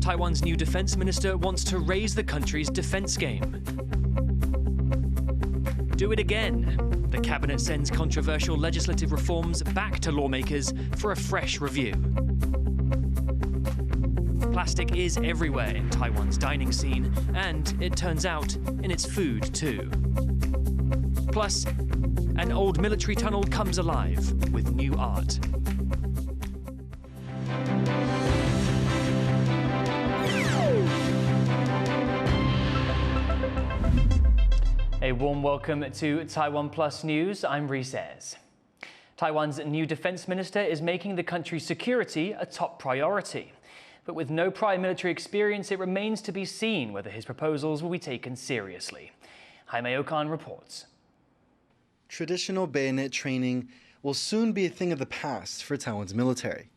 Taiwan's new defense minister wants to raise the country's defense game. Do it again. The cabinet sends controversial legislative reforms back to lawmakers for a fresh review. Plastic is everywhere in Taiwan's dining scene, and it turns out in its food too. Plus, an old military tunnel comes alive with new art. A warm welcome to TaiwanPlus News. I'm Reece. Taiwan's new defense minister is making the country's security a top priority. But with no prior military experience, it remains to be seen whether his proposals will be taken seriously. Jaime Okan reports. Traditional bayonet training will soon be a thing of the past for Taiwan's military.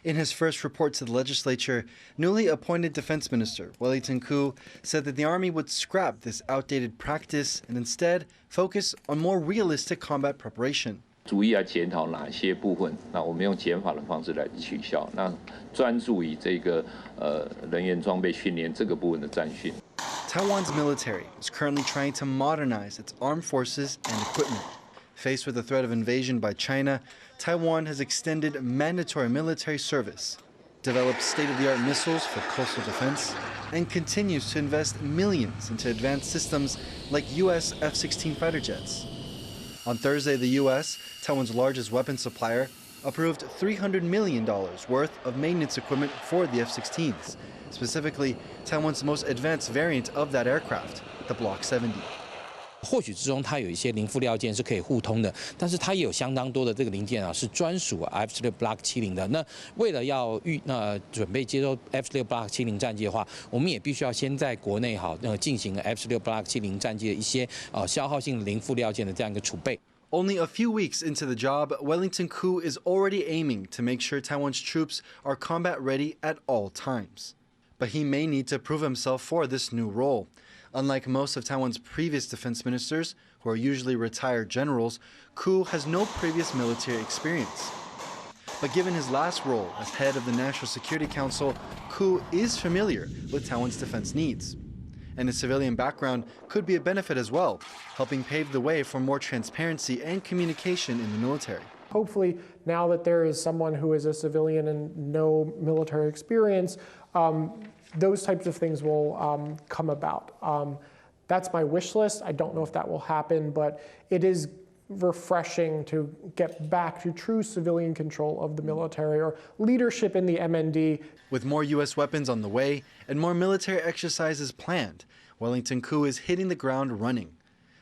In his first report to the legislature, newly appointed Defense Minister Wellington Koo said that the Army would scrap this outdated practice and instead focus on more realistic combat preparation. 逐一要检讨哪些部分，那我们用减法的方式来取消，那专注于这个人员装备训练这个部分的战训。 Taiwan's military is currently trying to modernize its armed forces and equipment. Faced with the threat of invasion by China, Taiwan has extended mandatory military service, developed state-of-the-art missiles for coastal defense, and continues to invest millions into advanced systems like U.S. F-16 fighter jets. On Thursday, the U.S., Taiwan's largest weapons supplier, approved $300 million worth of maintenance equipment for the F-16s, specifically Taiwan's most advanced variant of that aircraft, the Block 70. 或许之中它有一些零附料件是可以互通的，但是它也有相当多的这个零件啊是专属 F-16 Block 70的。那为了要准备接收 F-16 Block 70战机的话，我们也必须要先在国内进行 F-16 Block 70战机的一些消耗性零附料件的这样一个储备。 Only a few weeks into the job, Wellington Koo is already aiming to make sure Taiwan's troops are combat ready at all times. But he may need to prove himself for this new role. Unlike most of Taiwan's previous defense ministers, who are usually retired generals, Koo has no previous military experience. But given his last role as head of the National Security Council, Koo is familiar with Taiwan's defense needs. And his civilian background could be a benefit as well, helping pave the way for more transparency and communication in the military. Hopefully, now that there is someone who is a civilian and no military experience, those types of things will come about. That's my wish list. I don't know if that will happen, but it is refreshing to get back to true civilian control of the military or leadership in the MND. With more U.S. weapons on the way and more military exercises planned, Wellington Koo is hitting the ground running.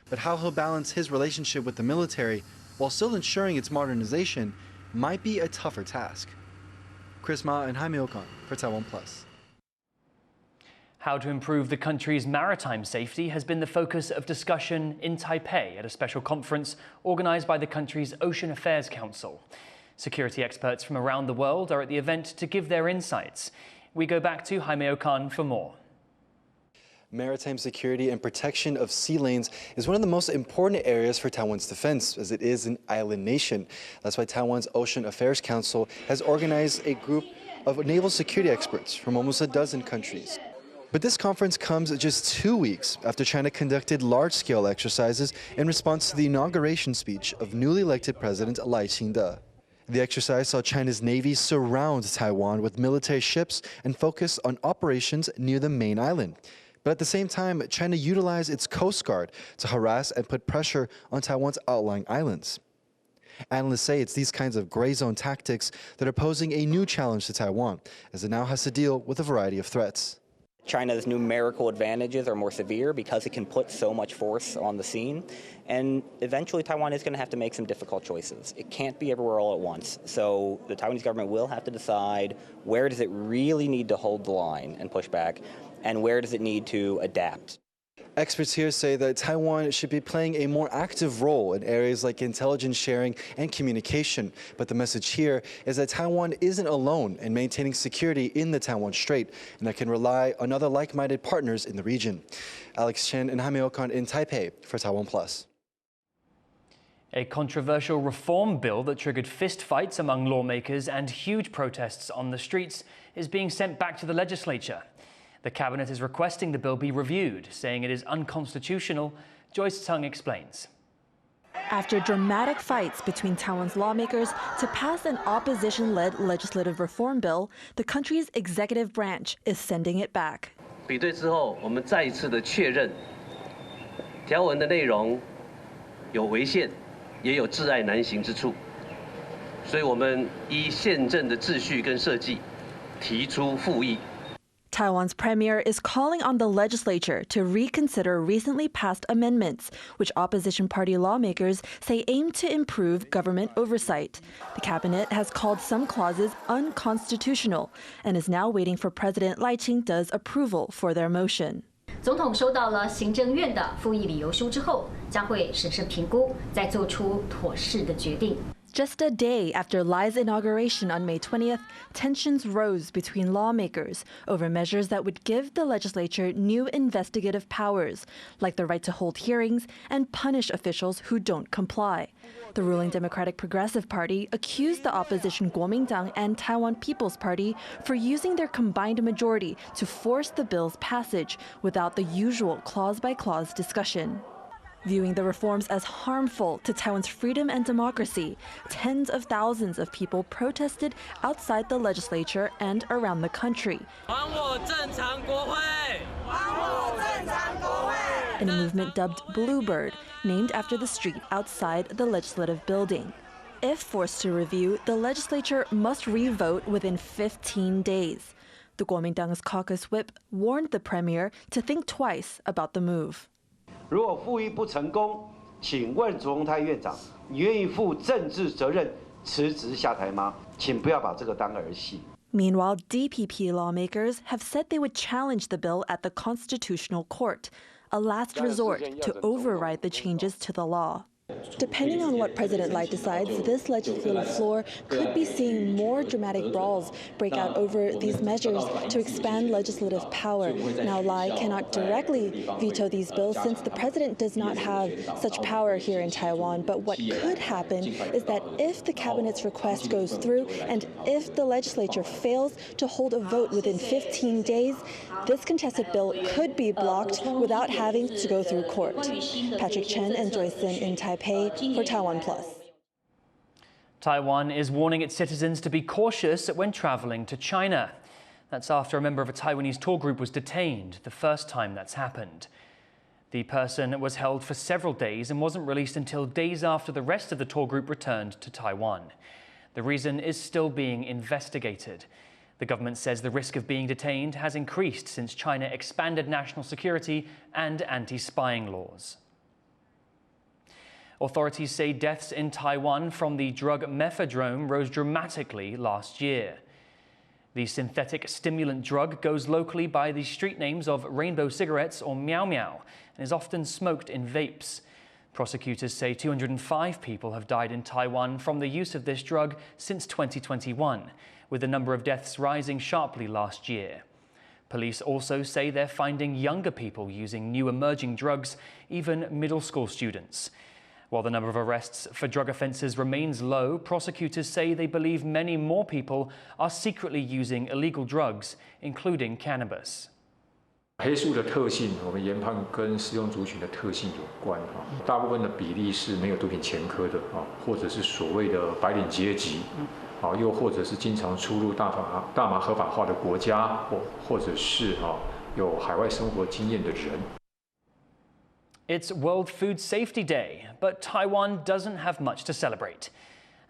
But how he'll balance his relationship with the military while still ensuring its modernization might be a tougher task. Chris Ma and Jaime Okan for TaiwanPlus. How to improve the country's maritime safety has been the focus of discussion in Taipei at a special conference organized by the country's Ocean Affairs Council. Security experts from around the world are at the event to give their insights. We go back to Jaime Okan for more. Maritime security and protection of sea lanes is one of the most important areas for Taiwan's defense, as it is an island nation. That's why Taiwan's Ocean Affairs Council has organized a group of naval security experts from almost a dozen countries. But this conference comes just 2 weeks after China conducted large-scale exercises in response to the inauguration speech of newly elected President Lai Ching-te. The exercise saw China's Navy surround Taiwan with military ships and focus on operations near the main island. But at the same time, China utilized its Coast Guard to harass and put pressure on Taiwan's outlying islands. Analysts say it's these kinds of gray zone tactics that are posing a new challenge to Taiwan, as it now has to deal with a variety of threats. China's numerical advantages are more severe because it can put so much force on the scene. And eventually Taiwan is going to have to make some difficult choices. It can't be everywhere all at once. So the Taiwanese government will have to decide where does it really need to hold the line and push back, and where does it need to adapt. Experts here say that Taiwan should be playing a more active role in areas like intelligence sharing and communication. But the message here is that Taiwan isn't alone in maintaining security in the Taiwan Strait, and that can rely on other like-minded partners in the region. Alex Chen and Jaime Okan in Taipei for TaiwanPlus. A controversial reform bill that triggered fistfights among lawmakers and huge protests on the streets is being sent back to the legislature. The cabinet is requesting the bill be reviewed, saying it is unconstitutional. Joyce Tung explains. After dramatic fights between Taiwan's lawmakers to pass an opposition-led legislative reform bill, the country's executive branch is sending it back. 比对之后，我们再一次的确认，条文的内容有违宪，也有窒碍难行之处，所以我们依宪政的秩序跟设计，提出复议。 Taiwan's premier is calling on the legislature to reconsider recently passed amendments, which opposition party lawmakers say aim to improve government oversight. The cabinet has called some clauses unconstitutional and is now waiting for President Lai Ching-te's approval for their motion. 总统收到了行政院的复议理由书之后，将会审慎评估，再做出妥适的决定。 Just a day after Lai's inauguration on May 20th, tensions rose between lawmakers over measures that would give the legislature new investigative powers, like the right to hold hearings and punish officials who don't comply. The ruling Democratic Progressive Party accused the opposition Kuomintang and Taiwan People's Party for using their combined majority to force the bill's passage without the usual clause-by-clause discussion. Viewing the reforms as harmful to Taiwan's freedom and democracy, tens of thousands of people protested outside the legislature and around the country. In a movement dubbed Bluebird, named after the street outside the legislative building. If forced to review, the legislature must re-vote within 15 days. The Kuomintang's caucus whip warned the premier to think twice about the move. 如果复议不成功，请问卓荣泰院长，你愿意负政治责任辞职下台吗？请不要把这个当儿戏。 Meanwhile, DPP lawmakers have said they would challenge the bill at the Constitutional Court, a last resort to override the changes to the law. Depending on what President Lai decides, this legislative floor could be seeing more dramatic brawls break out over these measures to expand legislative power. Now, Lai cannot directly veto these bills since the president does not have such power here in Taiwan. But what could happen is that if the cabinet's request goes through and if the legislature fails to hold a vote within 15 days, this contested bill could be blocked without having to go through court. Patrick Chen and Joyce Sin in Taipei for TaiwanPlus. Taiwan is warning its citizens to be cautious when traveling to China. That's after a member of a Taiwanese tour group was detained, the first time that's happened. The person was held for several days and wasn't released until days after the rest of the tour group returned to Taiwan. The reason is still being investigated. The government says the risk of being detained has increased since China expanded national security and anti-spying laws. Authorities say deaths in Taiwan from the drug mephedrone rose dramatically last year. The synthetic stimulant drug goes locally by the street names of rainbow cigarettes or meow meow and is often smoked in vapes. Prosecutors say 205 people have died in Taiwan from the use of this drug since 2021, with the number of deaths rising sharply last year. Police also say they're finding younger people using new emerging drugs, even middle school students. While the number of arrests for drug offences remains low, prosecutors say they believe many more people are secretly using illegal drugs, including cannabis. 黑素的特性，我们研判跟使用族群的特性有关哈，大部分的比例是没有毒品前科的啊，或者是所谓的白领阶级，啊，又或者是经常出入大麻合法化的国家，或者是有海外生活经验的人。 It's World Food Safety Day, but Taiwan doesn't have much to celebrate.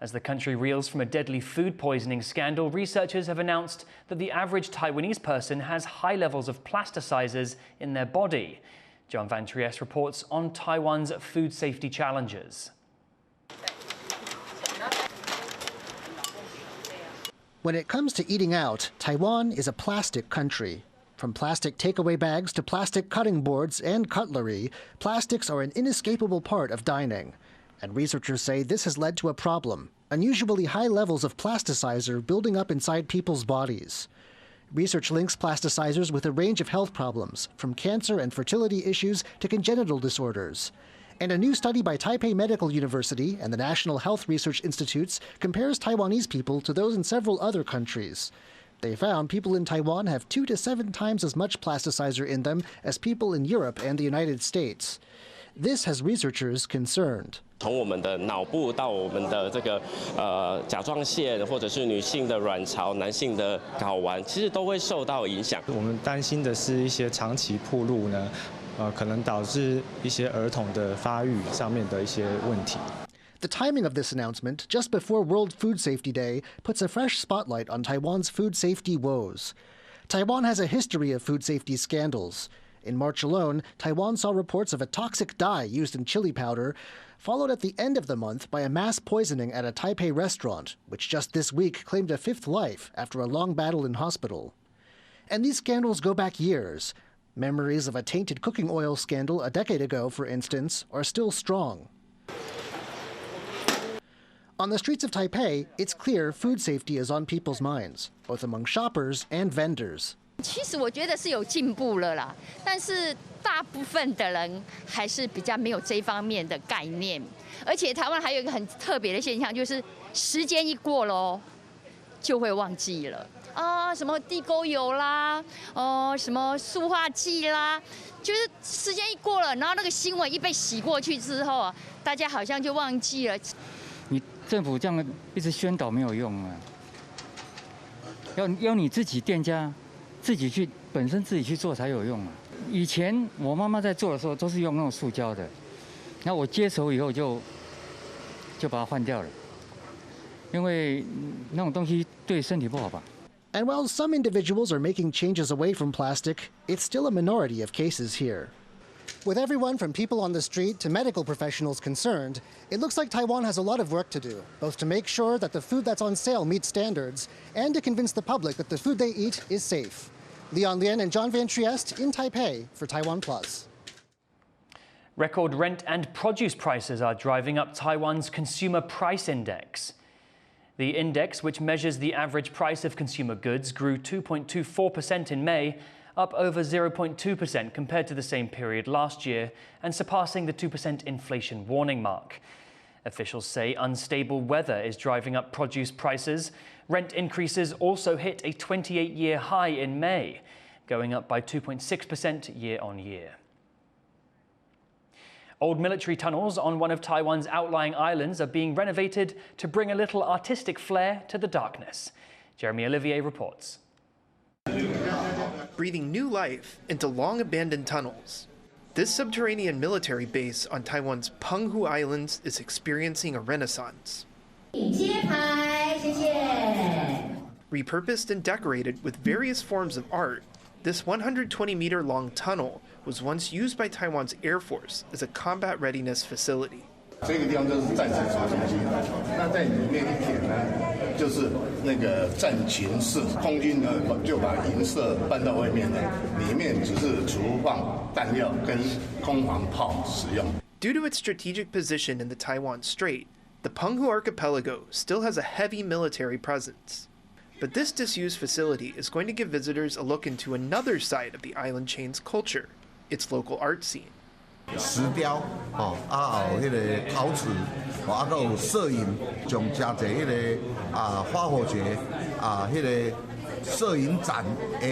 As the country reels from a deadly food poisoning scandal, researchers have announced that the average Taiwanese person has high levels of plasticizers in their body. John Van Trieste reports on Taiwan's food safety challenges. When it comes to eating out, Taiwan is a plastic country. From plastic takeaway bags to plastic cutting boards and cutlery, plastics are an inescapable part of dining. And researchers say this has led to a problem: unusually high levels of plasticizer building up inside people's bodies. Research links plasticizers with a range of health problems, from cancer and fertility issues to congenital disorders. And a new study by Taipei Medical University and the National Health Research Institutes compares Taiwanese people to those in several other countries. They found people in Taiwan have 2 to 7 times as much plasticizer in them as people in Europe and the United States. This has researchers concerned. 从我们的脑部到我们的这个甲状腺，或者是女性的卵巢、男性的睾丸，其实都会受到影响。我们担心的是一些长期暴露呢，可能导致一些儿童的发育上面的一些问题。The timing of this announcement, just before World Food Safety Day, puts a fresh spotlight on Taiwan's food safety woes. Taiwan has a history of food safety scandals. In March alone, Taiwan saw reports of a toxic dye used in chili powder, followed at the end of the month by a mass poisoning at a Taipei restaurant, which just this week claimed a 5th life after a long battle in hospital. And these scandals go back years. Memories of a tainted cooking oil scandal a decade ago, for instance, are still strong. On the streets of Taipei, it's clear food safety is on people's minds, both among shoppers and vendors. 其实我觉得是有进步了啦，但是大部分的人还是比较没有这方面的概念。而且台湾还有一个很特别的现象，就是时间一过了，就会忘记了啊，什么地沟油啦，什么塑化剂啦，就是时间一过了，然后那个新闻一被洗过去之后啊，大家好像就忘记了。你政府这样一直宣导没有用啊，要你自己店家。 本身自己去做才有用啊！以前我妈妈在做的时候都是用那种塑胶的，那我接手以后就把它换掉了，因为那种东西对身体不好吧。And while some individuals are making changes away from plastic, it's still a minority of cases here. With everyone from people on the street to medical professionals concerned, it looks like Taiwan has a lot of work to do, both to make sure that the food that's on sale meets standards and to convince the public that the food they eat is safe. Leon Lien and John Van Trieste in Taipei for TaiwanPlus. Record rent and produce prices are driving up Taiwan's Consumer Price Index. The index, which measures the average price of consumer goods, grew 2.24% in May, up over 0.2% compared to the same period last year, and surpassing the 2% inflation warning mark. Officials say unstable weather is driving up produce prices. Rent increases also hit a 28-year high in May, going up by 2.6% year on year. Old military tunnels on one of Taiwan's outlying islands are being renovated to bring a little artistic flair to the darkness. Jeremy Olivier reports. Breathing new life into long-abandoned tunnels. This subterranean military base on Taiwan's Penghu Islands is experiencing a renaissance. Repurposed and decorated with various forms of art, this 120-meter-long tunnel was once used by Taiwan's Air Force as a combat readiness facility. 这个地方就是战前储存区，那在里面一点呢，就是那个战前室，空军呢就把营舍搬到外面了，里面只是储放弹药跟空防炮使用。Due to its strategic position in the Taiwan Strait, the Penghu archipelago still has a heavy military presence. But this disused facility is going to give visitors a look into another side of the island chain's culture, its local art scene. 石雕，哦，有迄个陶瓷，还有摄影，从真侪迄个花火节迄个摄影展的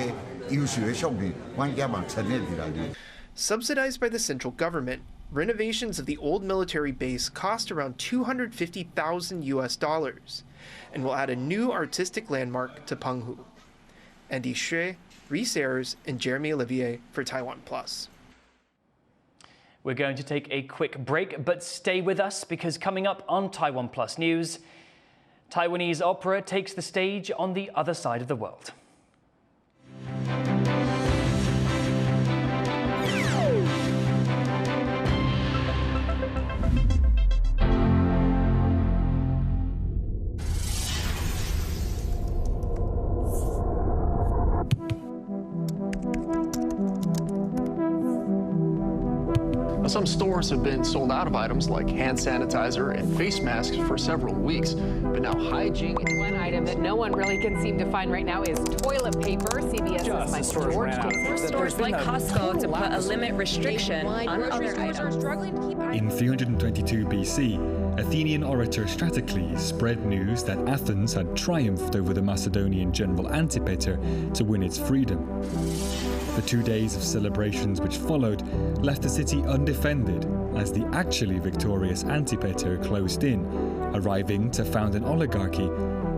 优秀的项目，阮家嘛陈列伫内底。Subsidized by the central government, renovations of the old military base cost around $250,000 US, and will add a new artistic landmark to Penghu. Andy Xue, Reece, Ayers, and Jeremy Olivier for TaiwanPlus. We're going to take a quick break, but stay with us because coming up on TaiwanPlus News, Taiwanese opera takes the stage on the other side of the world. Some stores have been sold out of items like hand sanitizer and face masks for several weeks, but now hygiene... One item that no one really can seem to find right now is toilet paper. CBS's Mike George takes stores like Costco to put a limit restriction on other items. Struggling to keep In 322 BC, Athenian orator Stratocles spread news that Athens had triumphed over the Macedonian general Antipater to win its freedom. The 2 days of celebrations which followed left the city undefended as the actually victorious Antipater closed in, arriving to found an oligarchy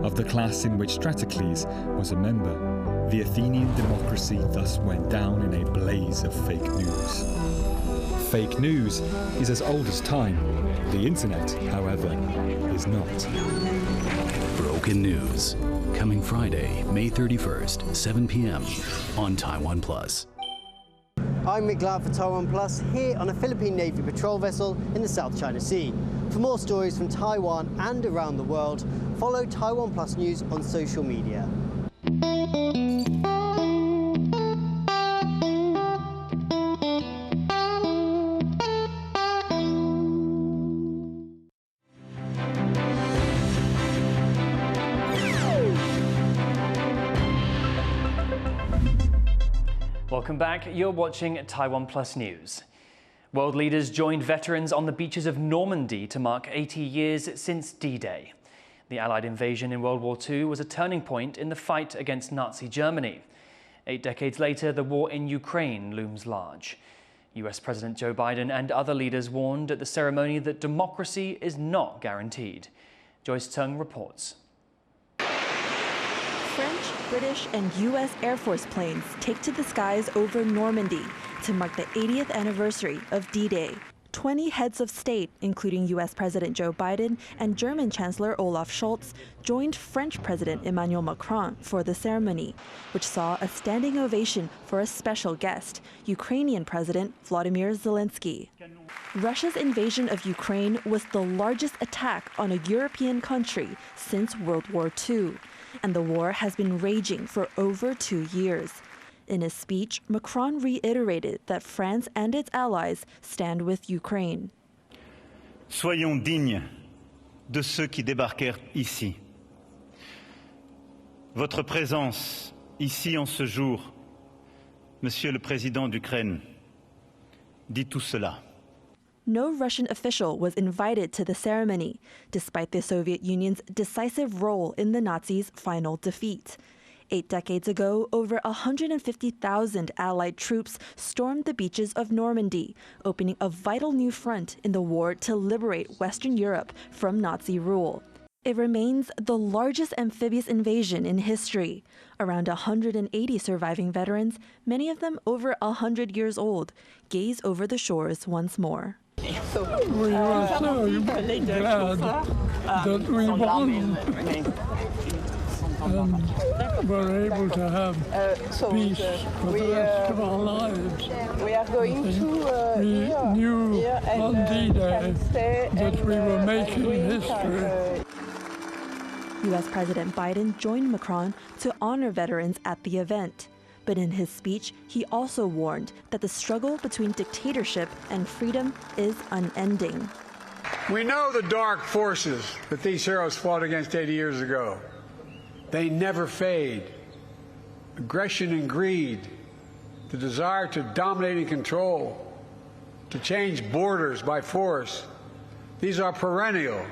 of the class in which Stratocles was a member. The Athenian democracy thus went down in a blaze of fake news. Fake news is as old as time. The internet, however, is not. Broken News, coming Friday, May 31st, 7 p.m. on TaiwanPlus. I'm Mick Loud for TaiwanPlus, here on a Philippine Navy patrol vessel in the South China Sea. For more stories from Taiwan and around the world, follow TaiwanPlus News on social media. Welcome back. You're watching TaiwanPlus News. World leaders joined veterans on the beaches of Normandy to mark 80 years since D-Day. The Allied invasion in World War II was a turning point in the fight against Nazi Germany. 8 decades later, the war in Ukraine looms large. US President Joe Biden and other leaders warned at the ceremony that democracy is not guaranteed. Joyce Tung reports. French, British, and U.S. Air Force planes take to the skies over Normandy to mark the 80th anniversary of D-Day. 20 heads of state, including U.S. President Joe Biden and German Chancellor Olaf Scholz, joined French President Emmanuel Macron for the ceremony, which saw a standing ovation for a special guest, Ukrainian President Volodymyr Zelensky. Russia's invasion of Ukraine was the largest attack on a European country since World War II, and the war has been raging for over 2 years. In his speech, Macron reiterated that France and its allies stand with Ukraine. Soyons dignes de ceux qui débarquèrent ici. Votre présence ici en ce jour, Monsieur le Président d'Ukraine, dit tout cela. No Russian official was invited to the ceremony, despite the Soviet Union's decisive role in the Nazis' final defeat. 8 decades ago, over 150,000 Allied troops stormed the beaches of Normandy, opening a vital new front in the war to liberate Western Europe from Nazi rule. It remains the largest amphibious invasion in history. Around 180 surviving veterans, many of them over 100 years old, gaze over the shores once more. We are so glad that we won and we're able to have peace for the rest of our lives. We are going to we knew on D-Day that we were making history. U.S. President Biden joined Macron to honor veterans at the event. But in his speech, he also warned that the struggle between dictatorship and freedom is unending. We know the dark forces that these heroes fought against 80 years ago. They never fade. Aggression and greed, the desire to dominate and control, to change borders by force, these are perennial.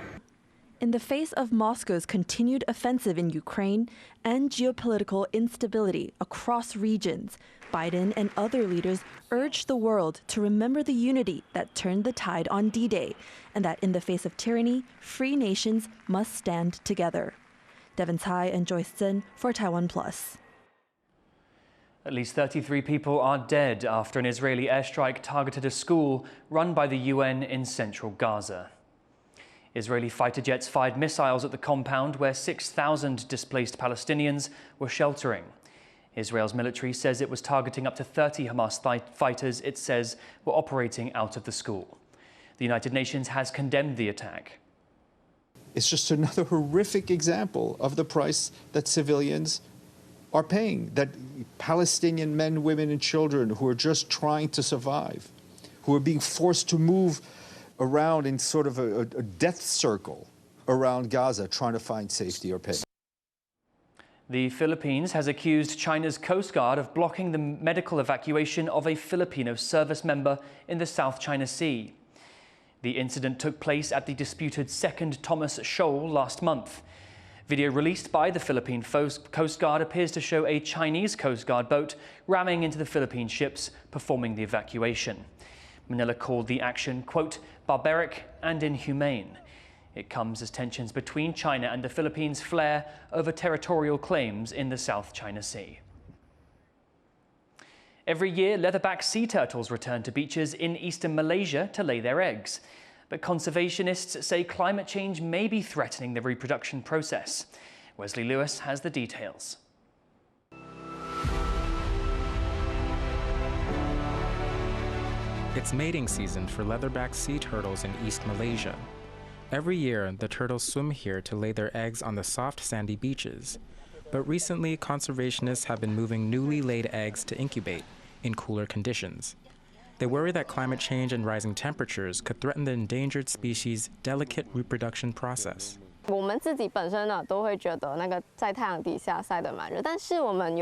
In the face of Moscow's continued offensive in Ukraine and geopolitical instability across regions, Biden and other leaders urged the world to remember the unity that turned the tide on D-Day, and that in the face of tyranny, free nations must stand together. Devin Tsai and Joyce Zhen for TaiwanPlus. At least 33 people are dead after an Israeli airstrike targeted a school run by the UN in central Gaza. Israeli fighter jets fired missiles at the compound where 6,000 displaced Palestinians were sheltering. Israel's military says it was targeting up to 30 Hamas fighters it says were operating out of the school. The United Nations has condemned the attack. It's just another horrific example of the price that civilians are paying, that Palestinian men, women, and children who are just trying to survive, who are being forced to move around in sort of a death circle around Gaza, trying to find safety or pay. The Philippines has accused China's Coast Guard of blocking the medical evacuation of a Filipino service member in the South China Sea. The incident took place at the disputed Second Thomas Shoal last month. Video released by the Philippine Coast Guard appears to show a Chinese Coast Guard boat ramming into the Philippine ships performing the evacuation. Manila called the action, quote, barbaric and inhumane. It comes as tensions between China and the Philippines flare over territorial claims in the South China Sea. Every year, leatherback sea turtles return to beaches in eastern Malaysia to lay their eggs. But conservationists say climate change may be threatening the reproduction process. Wesley Lewis has the details. It's mating season for leatherback sea turtles in East Malaysia. Every year, the turtles swim here to lay their eggs on the soft, sandy beaches. But recently, conservationists have been moving newly laid eggs to incubate in cooler conditions. They worry that climate change and rising temperatures could threaten the endangered species' delicate reproduction process. 我们自己本身呢，都会觉得那个在太阳底下晒得蛮热，但是我们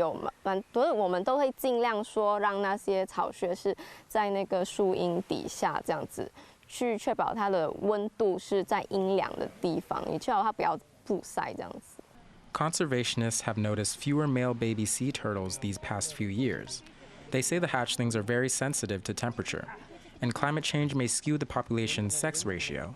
我们都会尽量说让那些巢穴是在那个树荫底下这样子，去确保它的温度是在阴凉的地方，也确保它不要曝晒这样子。Conservationists have noticed fewer male baby sea turtles these past few years. They say the hatchlings are very sensitive to temperature, and climate change may skew the population's sex ratio.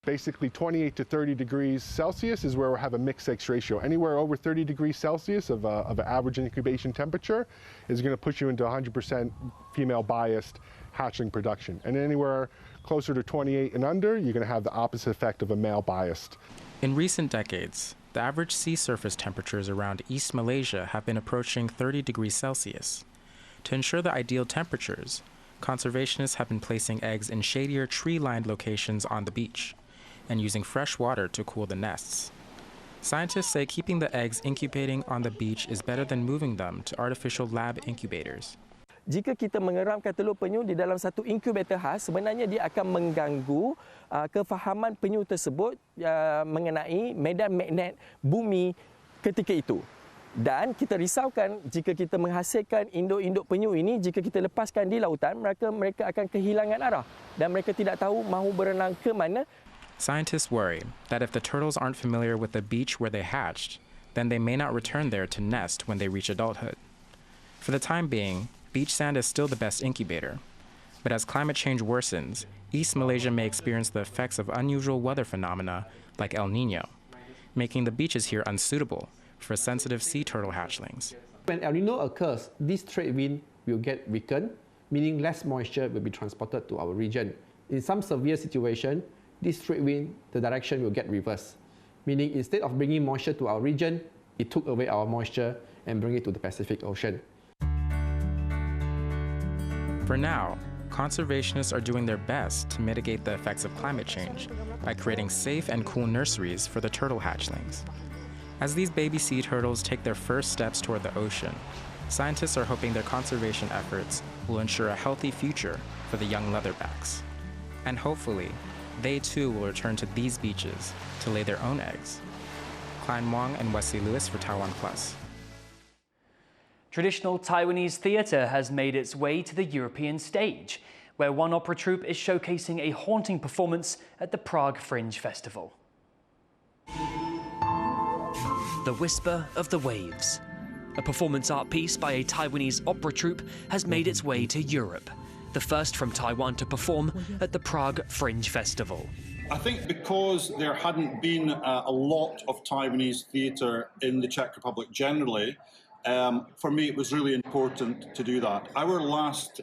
Basically, 28 to 30 degrees Celsius is where we have a mixed sex ratio. Anywhere over 30 degrees Celsius of an average incubation temperature is going to push you into 100% female biased hatchling production. And anywhere closer to 28 and under, you're going to have the opposite effect of a male biased. In recent decades, the average sea surface temperatures around East Malaysia have been approaching 30 degrees Celsius. To ensure the ideal temperatures, conservationists have been placing eggs in shadier tree-lined locations on the beach and using fresh water to cool the nests. Scientists say keeping the eggs incubating on the beach is better than moving them to artificial lab incubators. Jika kita mengeramkan telur penyu di dalam satu inkubator khas, sebenarnya dia akan mengganggu kefahaman penyu tersebut mengenai medan magnet bumi ketika itu. Dan kita risaukan jika kita menghasilkan induk-induk penyu ini, jika kita lepaskan di lautan, mereka akan kehilangan arah dan mereka tidak tahu mahu berenang ke mana. Scientists worry that if the turtles aren't familiar with the beach where they hatched, then they may not return there to nest when they reach adulthood. For the time being, beach sand is still the best incubator. But as climate change worsens, East Malaysia may experience the effects of unusual weather phenomena like El Niño, making the beaches here unsuitable for sensitive sea turtle hatchlings. When El Niño occurs, this trade wind will get weakened, meaning less moisture will be transported to our region. In some severe situation, this trade wind, the direction will get reversed, meaning instead of bringing moisture to our region, it took away our moisture and bring it to the Pacific Ocean. For now, conservationists are doing their best to mitigate the effects of climate change by creating safe and cool nurseries for the turtle hatchlings. As these baby sea turtles take their first steps toward the ocean, scientists are hoping their conservation efforts will ensure a healthy future for the young leatherbacks. And hopefully, they too will return to these beaches to lay their own eggs. Klein Wong and Wesley Lewis for TaiwanPlus. Traditional Taiwanese theatre has made its way to the European stage, where one opera troupe is showcasing a haunting performance at the Prague Fringe Festival. The Whisper of the Waves. A performance art piece by a Taiwanese opera troupe has made its way to Europe, the first from Taiwan to perform at the Prague Fringe Festival. I think because there hadn't been a lot of Taiwanese theatre in the Czech Republic generally, for me it was really important to do that. Our last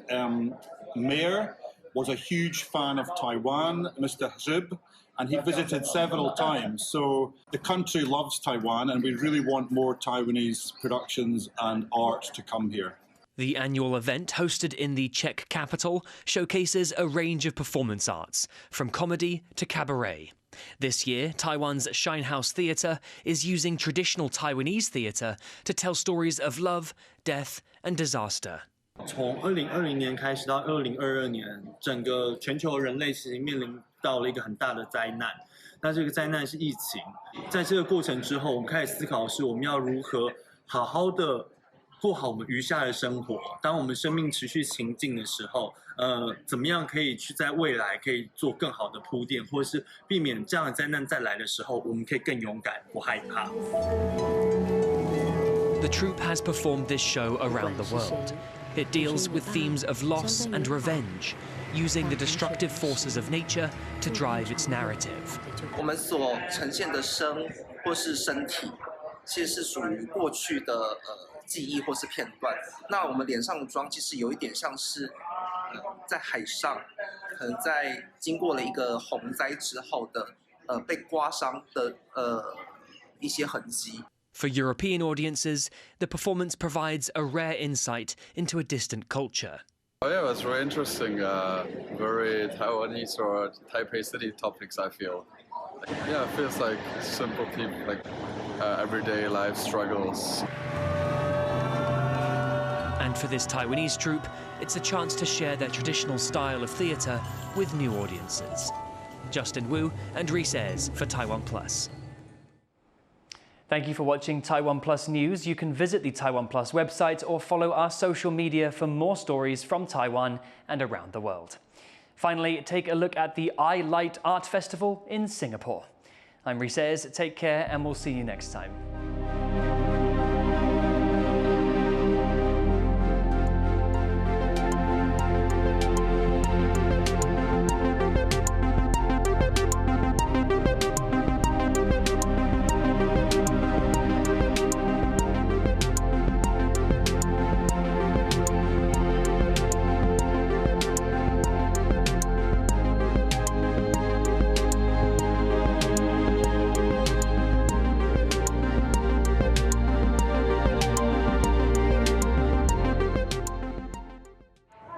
mayor was a huge fan of Taiwan, Mr. Zub, and he visited several times. So the country loves Taiwan, and we really want more Taiwanese productions and art to come here. The annual event, hosted in the Czech capital, showcases a range of performance arts, from comedy to cabaret. This year, Taiwan's Shinehouse Theatre is using traditional Taiwanese theatre to tell stories of love, death, and disaster. 从2020年开始到2022年，整个全球人类其实面临到了一个很大的灾难。那这个灾难是疫情。在这个过程之后，我们开始思考的是我们要如何好好的过好我们余下的生活。当我们生命持续前进的时候，怎么样可以去在未来可以做更好的铺垫，或者是避免这样的灾难再来的时候，我们可以更勇敢，不害怕。The troupe has performed this show around the world. It deals with themes of loss and revenge, using the destructive forces of nature to drive its narrative. 我们所呈现的生或是身体，其实是属于过去的记忆或是片段。那我们脸上的妆其实有一点像是在海上，可能在经过了一个洪灾之后的被刮伤的一些痕迹。 For European audiences, the performance provides a rare insight into a distant culture. Oh yeah, it was really interesting. Very Taiwanese or Taipei city topics, I feel. Yeah, it feels like simple people, like everyday life struggles. And for this Taiwanese troupe, it's a chance to share their traditional style of theatre with new audiences. Justin Wu and Reece for TaiwanPlus. Thank you for watching TaiwanPlus News. You can visit the TaiwanPlus website or follow our social media for more stories from Taiwan and around the world. Finally, take a look at the I Light Art Festival in Singapore. I'm Reece. Take care and we'll see you next time.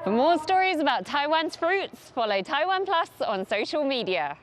For more stories about Taiwan's fruits, follow TaiwanPlus on social media.